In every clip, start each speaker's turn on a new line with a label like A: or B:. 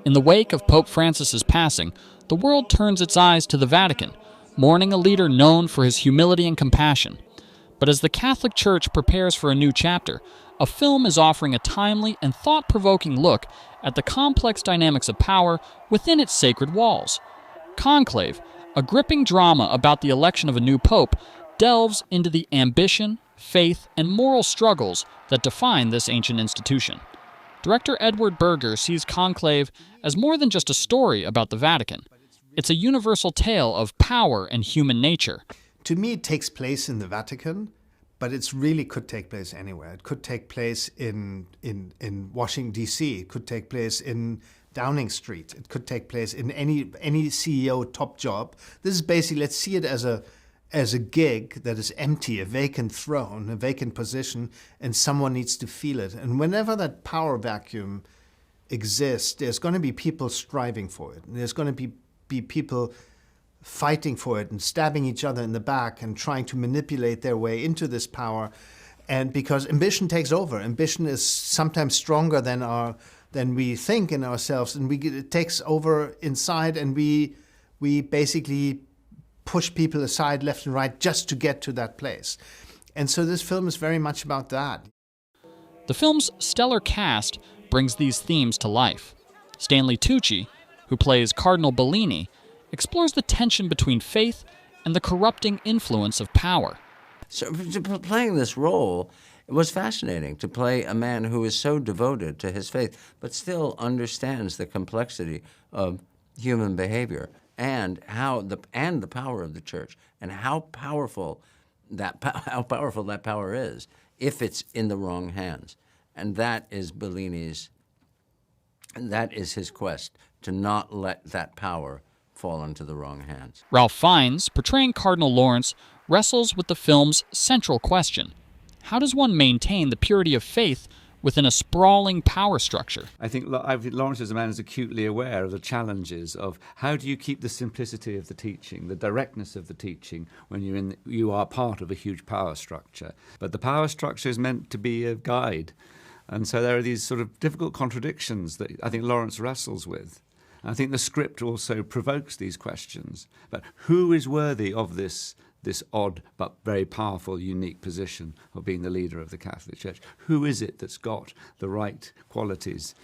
A: In the wake of Pope Francis's passing, the world turns its eyes to the Vatican, mourning a leader known for his humility and compassion. But as the Catholic Church prepares for a new chapter, a film is offering a timely and thought-provoking look at the complex dynamics of power within its sacred walls. Conclave, a gripping drama about the election of a new pope, delves into the ambition, faith, and moral struggles that define this ancient institution. Director Edward Berger sees Conclave as more than just a story about the Vatican. It's a universal tale of power and human nature.
B: To me, it takes place in the Vatican, but it really could take place anywhere. It could take place in Washington, D.C. It could take place in Downing Street. It could take place in any CEO top job. This is basically, let's see it as a gig that is empty, a vacant throne, a vacant position, and someone needs to fill it. And whenever that power vacuum exists, there's going to be people striving for it. And there's going to be people fighting for it and stabbing each other in the back and trying to manipulate their way into this power. And because ambition takes over. Ambition is sometimes stronger than we think in ourselves, and it takes over inside, and we basically push people aside left and right just to get to that place. And so this film is very much about that.
A: The film's stellar cast brings these themes to life. Stanley Tucci, who plays Cardinal Bellini, explores the tension between faith and the corrupting influence of power.
C: So playing this role, it was fascinating to play a man who is so devoted to his faith, but still understands the complexity of human behavior and the power of the church, and how powerful that power is if it's in the wrong hands. And that is Bellini's, and that is his quest, to not let that power fall into the wrong hands.
A: Ralph Fiennes, portraying Cardinal Lawrence, wrestles with the film's central question: how does one maintain the purity of faith within a sprawling power structure?
D: I think Lawrence as a man is acutely aware of the challenges of how do you keep the simplicity of the teaching, the directness of the teaching, when you are part of a huge power structure. But the power structure is meant to be a guide. And so there are these sort of difficult contradictions that I think Lawrence wrestles with. I think the script also provokes these questions. But who is worthy of this odd but very powerful, unique position of being the leader of the Catholic Church? Who is it that's got the right qualities?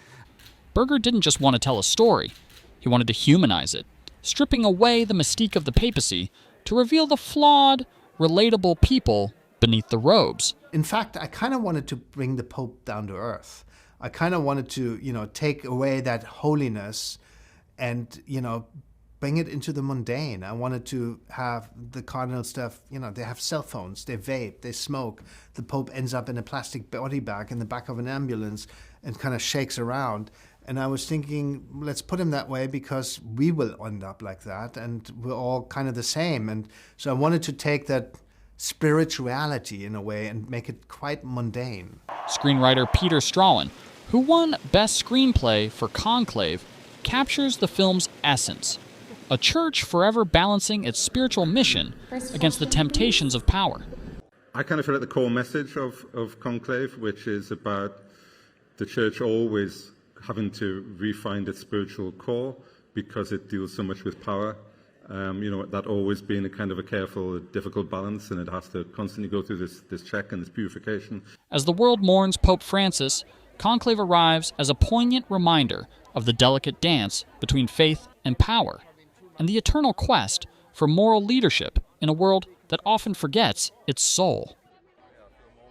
A: Berger didn't just want to tell a story. He wanted to humanize it, stripping away the mystique of the papacy to reveal the flawed, relatable people beneath the robes.
B: In fact, I kind of wanted to bring the Pope down to earth. I kind of wanted to, take away that holiness and, bring it into the mundane. I wanted to have the cardinal stuff, they have cell phones, they vape, they smoke. The Pope ends up in a plastic body bag in the back of an ambulance and kind of shakes around. And I was thinking, let's put him that way because we will end up like that and we're all kind of the same. And so I wanted to take that spirituality in a way and make it quite mundane.
A: Screenwriter Peter Straughan, who won Best Screenplay for Conclave, captures the film's essence: a church forever balancing its spiritual mission against the temptations of power.
E: I kind of feel like the core message of Conclave, which is about the church always having to refine its spiritual core because it deals so much with power. That always being a kind of a careful, difficult balance, and it has to constantly go through this check and this purification.
A: As the world mourns Pope Francis, Conclave arrives as a poignant reminder of the delicate dance between faith and power, and the eternal quest for moral leadership in a world that often forgets its soul.